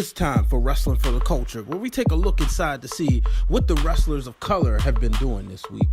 It's time for Wrestling for the Culture, where we take a look inside to see what the wrestlers of color have been doing this week.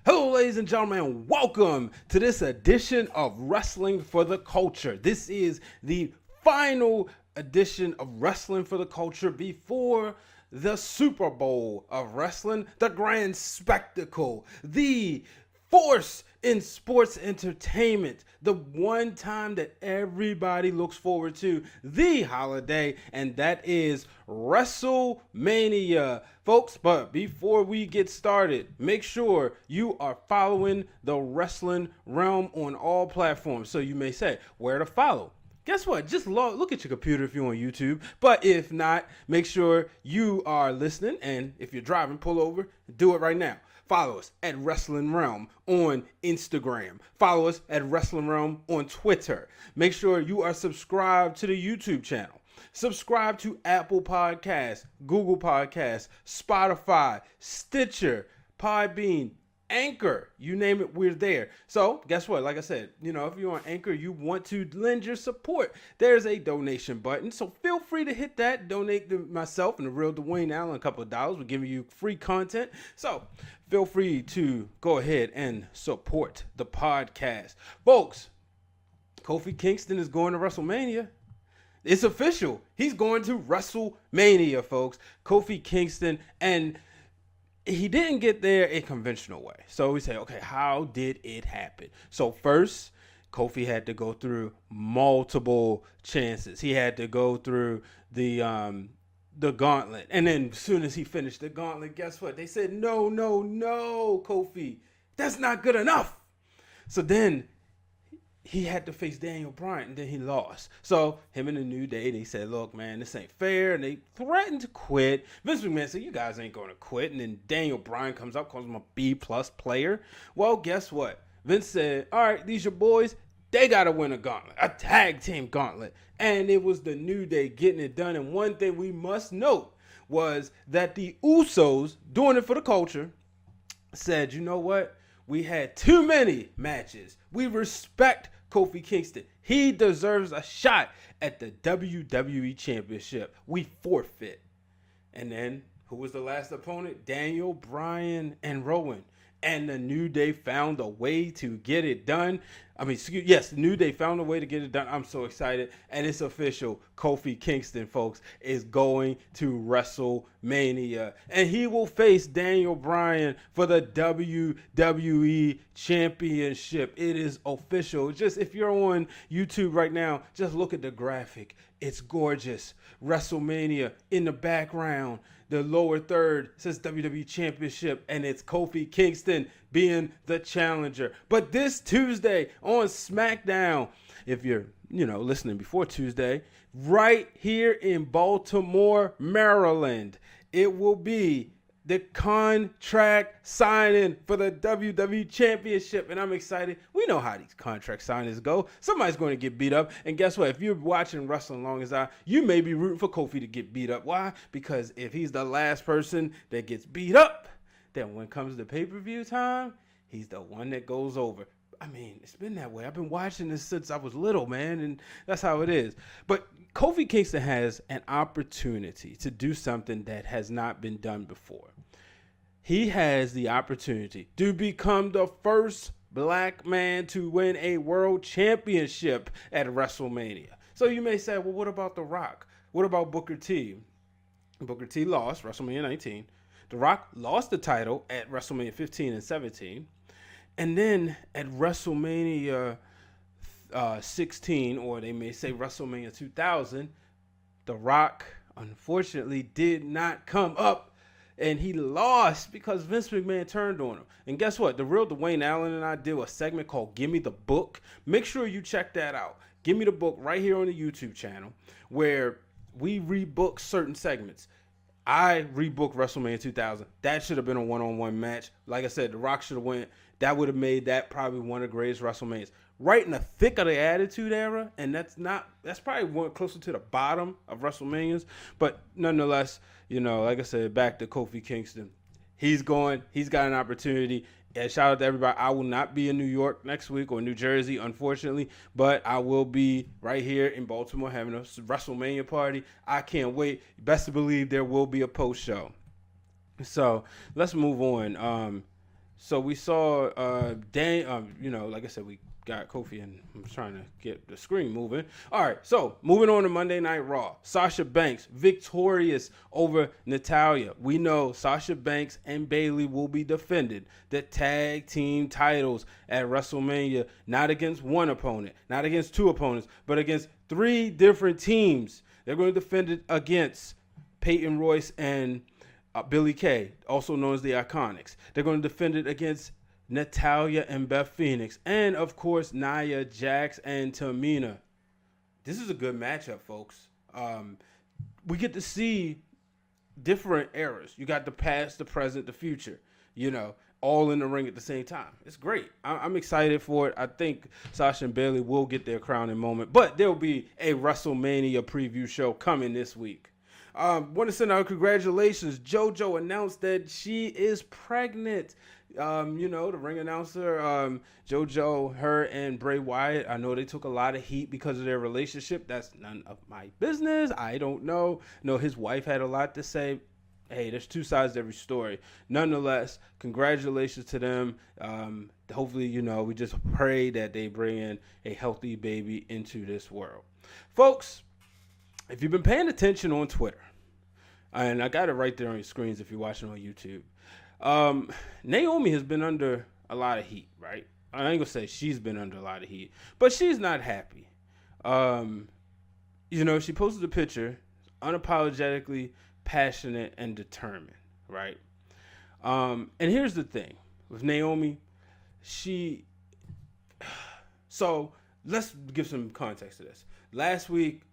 Hello, ladies and gentlemen, welcome to this edition of Wrestling for the Culture. This is the final edition of Wrestling for the Culture before the Super Bowl of wrestling, the grand spectacle, the force in sports entertainment, the one time that everybody looks forward to, the holiday, and that is WrestleMania, folks. But before we get started, make sure you are following the Wrestling Wrealm on all platforms. So you may say, where to follow? Guess what? Just look at your computer if you're on YouTube. But if not, make sure you are listening. And if you're driving, pull over. Do it right now. Follow us at Wrestling Wrealm on Instagram. Follow us at Wrestling Wrealm on Twitter. Make sure you are subscribed to the YouTube channel. Subscribe to Apple Podcasts, Google Podcasts, Spotify, Stitcher, Podbean, Anchor, you name it, we're there. So guess what? Like I said, if you're on Anchor, you want to lend your support, there's a donation button. So feel free to hit that. Donate to myself and the real Dwayne Allen a couple of dollars. We're giving you free content. So feel free to go ahead and support the podcast. Folks, Kofi Kingston is going to WrestleMania. It's official. He's going to WrestleMania, folks. Kofi Kingston, and he didn't get there a conventional way. So we say, okay, how did it happen? So first, Kofi had to go through multiple chances. He had to go through the gauntlet. And then as soon as he finished the gauntlet, guess what? They said, no, Kofi, that's not good enough. So then he had to face Daniel Bryan, and then he lost. So him and the New Day, they said, look, man, this ain't fair. And they threatened to quit. Vince McMahon said, you guys ain't going to quit. And then Daniel Bryan comes up, calls him a B-plus player. Well, guess what? Vince said, all right, these your boys. They got to win a gauntlet, a tag team gauntlet. And it was the New Day getting it done. And one thing we must note was that the Usos, doing it for the culture, said, you know what? We had too many matches. We respect Kofi Kingston. He deserves a shot at the WWE Championship. We forfeit. And then, who was the last opponent? Daniel Bryan and Rowan. And the New Day found a way to get it done. The New Day found a way to get it done. I'm so excited. And it's official. Kofi Kingston, folks, is going to WrestleMania. And he will face Daniel Bryan for the WWE Championship. It is official. Just if you're on YouTube right now, just look at the graphic. It's gorgeous. WrestleMania in the background. The lower third says WWE Championship, and it's Kofi Kingston being the challenger. But this Tuesday on Smackdown, if you're, listening before Tuesday, right here in Baltimore, Maryland, it will be the contract signing for the WWE Championship, and I'm excited. We know how these contract signings go. Somebody's going to get beat up, and guess what? If you're watching wrestling long as I, you may be rooting for Kofi to get beat up. Why? Because if he's the last person that gets beat up, then when it comes to pay-per-view time, he's the one that goes over. It's been that way. I've been watching this since I was little, man, and that's how it is. But Kofi Kingston has an opportunity to do something that has not been done before. He has the opportunity to become the first black man to win a world championship at WrestleMania. So you may say, well, what about The Rock? What about Booker T? Booker T lost WrestleMania 19. The Rock lost the title at WrestleMania 15 and 17. And then at WrestleMania 16, or they may say WrestleMania 2000, The Rock, unfortunately, did not come up, and he lost because Vince McMahon turned on him. And guess what? The real Dwayne Allen and I did a segment called Give Me the Book. Make sure you check that out. Give Me the Book right here on the YouTube channel, where we rebook certain segments. I rebooked WrestleMania 2000. That should have been a one-on-one match. Like I said, The Rock should have went. That would have made that probably one of the greatest WrestleManias. Right in the thick of the Attitude Era, and that's probably one closer to the bottom of WrestleManias. But nonetheless, like I said, back to Kofi Kingston. He's got an opportunity, And shout out to everybody. I will not be in New York next week or New Jersey, unfortunately, but I will be right here in Baltimore having a WrestleMania party. I can't wait. Best to believe there will be a post show. So let's move on. So we saw like I said, we got Kofi, and I'm trying to get the screen moving. All right, so moving on to Monday Night Raw. Sasha Banks victorious over Natalya. We know Sasha Banks and Bayley will be defended the tag team titles at WrestleMania, not against one opponent, not against two opponents, but against 3 different teams. They're going to defend it against Peyton Royce and Billie Kay, also known as the Iconics. They're going to defend it against Natalya and Beth Phoenix, and of course Nia Jax and Tamina. This is a good matchup, folks. We get to see different eras. You got the past, the present, the future, all in the ring at the same time. It's great. I'm excited for it. I think Sasha and Bayley will get their crowning moment, but there'll be a WrestleMania preview show coming this week. Want to send out congratulations. JoJo announced that she is pregnant. The ring announcer, JoJo, her and Bray Wyatt, I know they took a lot of heat because of their relationship. That's none of my business. I don't know. No, his wife had a lot to say. Hey, there's 2 sides to every story. Nonetheless, congratulations to them. Hopefully, we just pray that they bring in a healthy baby into this world. Folks, if you've been paying attention on Twitter, and I got it right there on your screens if you're watching on YouTube, Naomi has been under a lot of heat, right? I ain't gonna say she's been under a lot of heat, but she's not happy. She posted a picture, unapologetically passionate and determined, right? And here's the thing with Naomi, so let's give some context to this. Last week,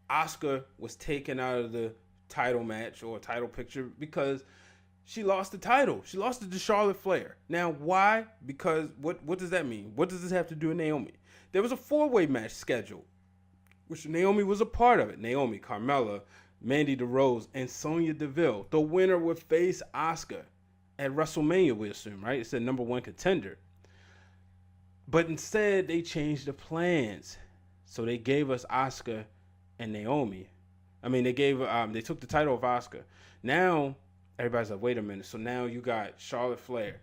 Asuka was taken out of the title match or title picture because she lost the title. She lost it to Charlotte Flair. Now, why? Because what does that mean? What does this have to do with Naomi? There was a 4-way match scheduled, which Naomi was a part of it. Naomi, Carmella, Mandy DeRose, and Sonya Deville. The winner would face Asuka at WrestleMania, we assume, right? It's the number 1 contender. But instead, they changed the plans. So they gave us Asuka and Naomi. They took the title of Asuka. Now, everybody's like, wait a minute. So now you got Charlotte Flair,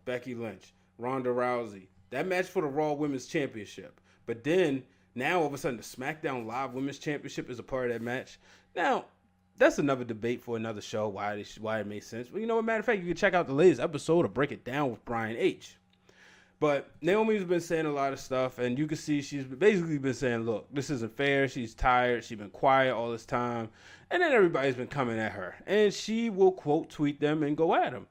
Becky Lynch, Ronda Rousey. That match for the Raw Women's Championship. But then, now all of a sudden, the SmackDown Live Women's Championship is a part of that match. Now, that's another debate for another show, why it made sense. But matter of fact, you can check out the latest episode to break it down with Brian H. But Naomi's been saying a lot of stuff, and you can see she's basically been saying, look, this isn't fair. She's tired. She's been quiet all this time. And then everybody's been coming at her. And she will quote tweet them and go at them.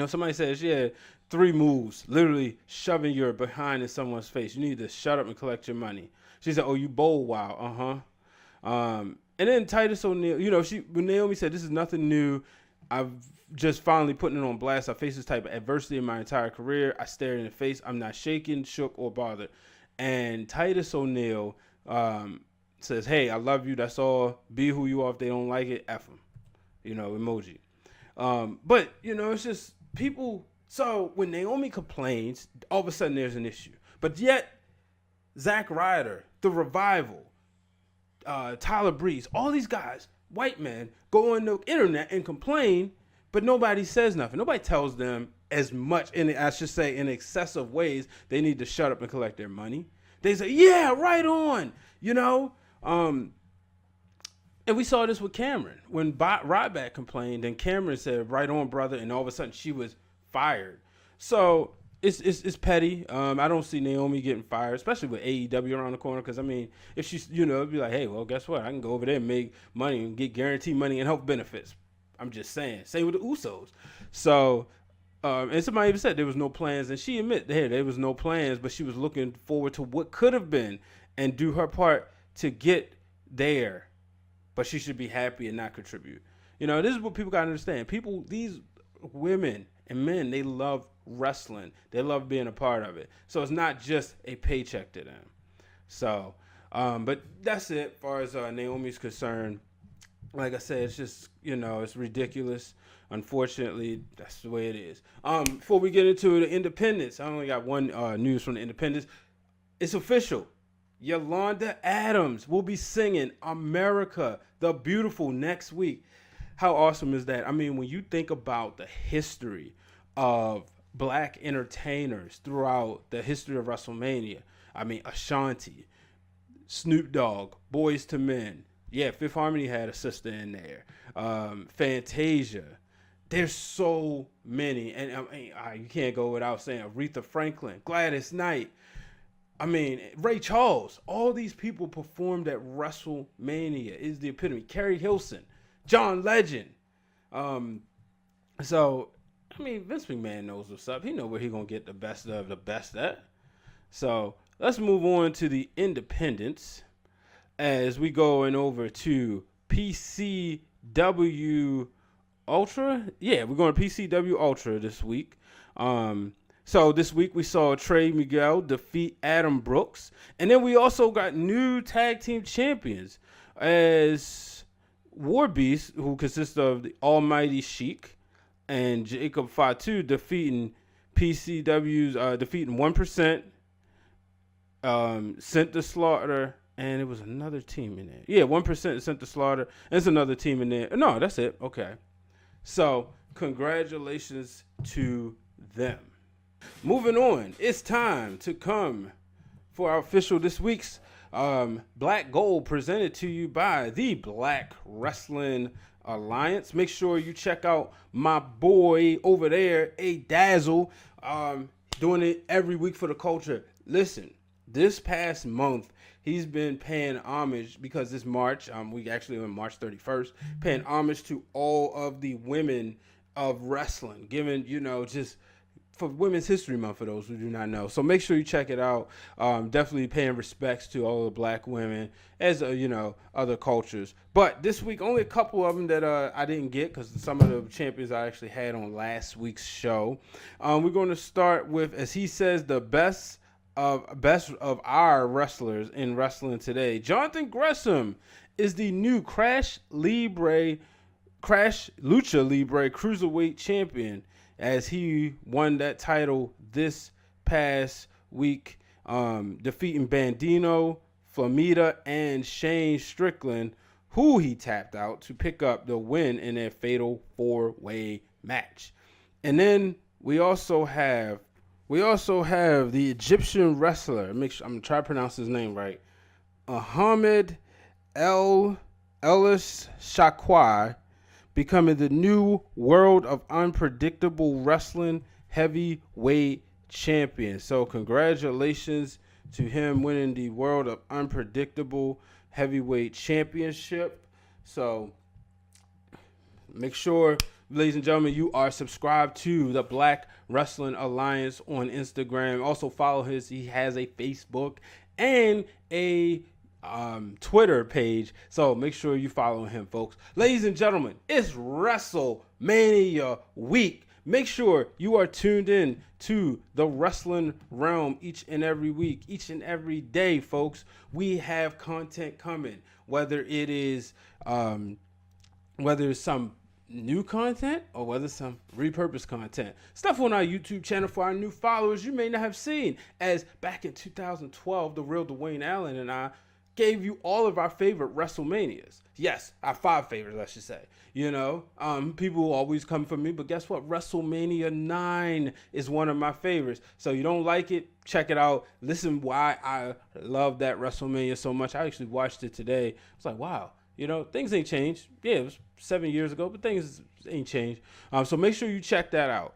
Somebody says she had 3 moves, literally shoving your behind in someone's face. You need to shut up and collect your money. She said, oh, you bowl wow. And then Titus O'Neil, when Naomi said, this is nothing new. I've just finally putting it on blast. I faced this type of adversity in my entire career. I stared in the face. I'm not shaken, shook, or bothered. And Titus O'Neil says, hey, I love you. That's all. Be who you are. If they don't like it, F them. Emoji. But, it's just people. So when Naomi complains, all of a sudden there's an issue. But yet, Zack Ryder, The Revival, Tyler Breeze, all these guys, white men, go on the internet and complain, but nobody says nothing. Nobody tells them as much, in excessive ways, they need to shut up and collect their money. They say, yeah, right on, And we saw this with Cameron. When Ryback complained, and Cameron said, right on, brother, and all of a sudden she was fired. So it's petty. I don't see Naomi getting fired, especially with AEW around the corner. Because if she's, it'd be like, hey, well, guess what? I can go over there and make money and get guaranteed money and health benefits. I'm just saying. Same with the Usos. So, and somebody even said there was no plans, and she admitted, hey, there was no plans, but she was looking forward to what could have been and do her part to get there. But she should be happy and not contribute. This is what people got to understand. These women and men, they love wrestling. They love being a part of it. So it's not just a paycheck to them. So, but that's it as far as Naomi's concerned. like I said, it's just, it's ridiculous. Unfortunately, that's the way it is. Before we get into the independents, I only got one news from the independents. It's official. Yolanda Adams will be singing America the Beautiful next week. How awesome is that? I mean, when you think about the history of black entertainers throughout the history of WrestleMania, I mean, Ashanti, Snoop Dogg, Boys to Men. Yeah, Fifth Harmony had a sister in there. Fantasia. There's so many. And I mean, you can't go without saying Aretha Franklin, Gladys Knight. I mean, Ray Charles. All these people performed at WrestleMania. Is the epitome. Kerry Hilson, John Legend. So, I mean, Vince McMahon knows what's up. He knows where he's going to get the best of the best at. So, let's move on to the independents as we going over to PCW Ultra. Yeah, we're going to PCW Ultra this week. So this week we saw Trey Miguel defeat Adam Brooks. And then we also got new tag team champions as War Beast, who consists of the Almighty Sheik and Jacob Fatu, defeating PCW's, defeating 1%, Sent to Slaughter, and it was another team in there. Yeah, 1% Sent to Slaughter. There's another team in there. No, that's it. Okay. So, congratulations to them. Moving on, it's time to come for our official this week's Black Gold, presented to you by the Black Wrestling Alliance. Make sure you check out my boy over there, A Dazzle, doing it every week for the culture. Listen, this past month, he's been paying homage, because this March, we actually on March 31st, paying homage to all of the women of wrestling, giving, just for Women's History Month, for those who do not know. So make sure you check it out. Definitely paying respects to all the black women as, other cultures. But this week, only a couple of them that I didn't get, because some of the champions I actually had on last week's show. We're going to start with, as he says, the best of our wrestlers in wrestling today. Jonathan Gresham is the new Crash Lucha Libre Cruiserweight Champion, as he won that title this past week, defeating Bandino, Flamita, and Shane Strickland, who he tapped out to pick up the win in their fatal 4-way match. And then we also have the Egyptian wrestler. I'm gonna try to pronounce his name right. Ahmed Elis Shakwai, becoming the new World of Unpredictable Wrestling Heavyweight Champion. So congratulations to him winning the World of Unpredictable Heavyweight Championship. So make sure, ladies and gentlemen, you are subscribed to the Black Wrestling Alliance on Instagram. Also follow he has a Facebook and a Twitter page, so make sure you follow him, folks. Ladies and gentlemen, it's WrestleMania week. Make sure you are tuned in to the Wrestling Wrealm each and every week, each and every day, folks. We have content coming, whether it's some new content or whether some repurposed content. Stuff on our YouTube channel for our new followers you may not have seen, as back in 2012, the real Dwayne Allen and I gave you all of our favorite WrestleManias. Yes, our 5 favorites, I should say. People will always come for me, but guess what? WrestleMania 9 is one of my favorites. So you don't like it, check it out. Listen why I love that WrestleMania so much. I actually watched it today. I was like, wow, things ain't changed. Yeah, it was 7 years ago, but things ain't changed. So make sure you check that out.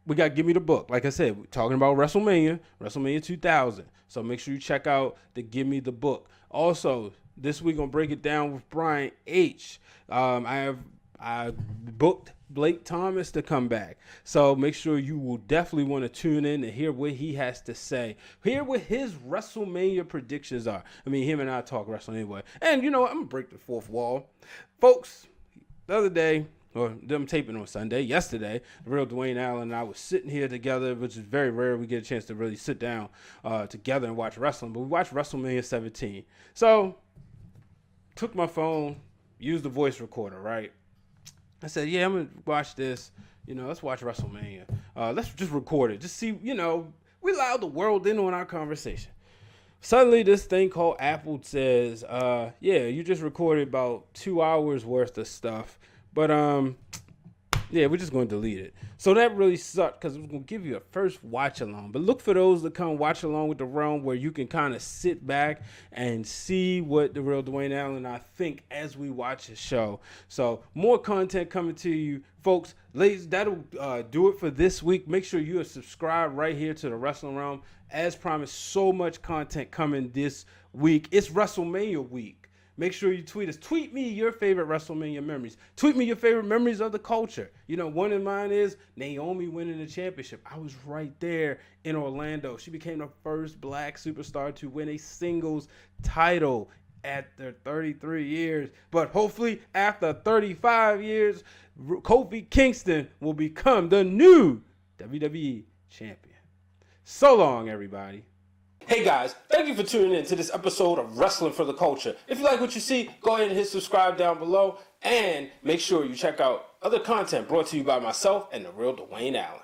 We got Give Me the Book. Like I said, we're talking about WrestleMania 2000. So make sure you check out the Give Me the Book. Also, this week I'm break it down with Brian H. I booked Blake Thomas to come back. So make sure you will definitely want to tune in and hear what he has to say. Hear what his WrestleMania predictions are. I mean, him and I talk wrestling anyway. And you know what? I'm going to break the fourth wall. Folks, the other day, or them taping on Sunday, yesterday, the real Dwayne Allen and I was sitting here together, which is very rare we get a chance to really sit down together and watch wrestling. But we watched WrestleMania 17. So, took my phone, use the voice recorder, right? I said, yeah, I'm going to watch this. Let's watch WrestleMania. Let's just record it. Just see, we allowed the world in on our conversation. Suddenly, this thing called Apple says, yeah, you just recorded about 2 hours worth of stuff. But, yeah, we're just going to delete it. So that really sucked because it was going to give you a first watch along. But look for those that come watch along with the Wrealm where you can kind of sit back and see what the real Dwayne Allen and I think as we watch the show. So more content coming to you, folks. Ladies, that'll do it for this week. Make sure you are subscribed right here to the Wrestling Wrealm. As promised, so much content coming this week. It's WrestleMania week. Make sure you tweet us. Tweet me your favorite WrestleMania memories. Tweet me your favorite memories of the culture. One of mine is Naomi winning the championship. I was right there in Orlando. She became the first black superstar to win a singles title at their 33 years. But hopefully after 35 years, Kofi Kingston will become the new WWE Champion. So long, everybody. Hey guys, thank you for tuning in to this episode of Wrestling for the Culture. If you like what you see, go ahead and hit subscribe down below and make sure you check out other content brought to you by myself and the real Dwayne Allen.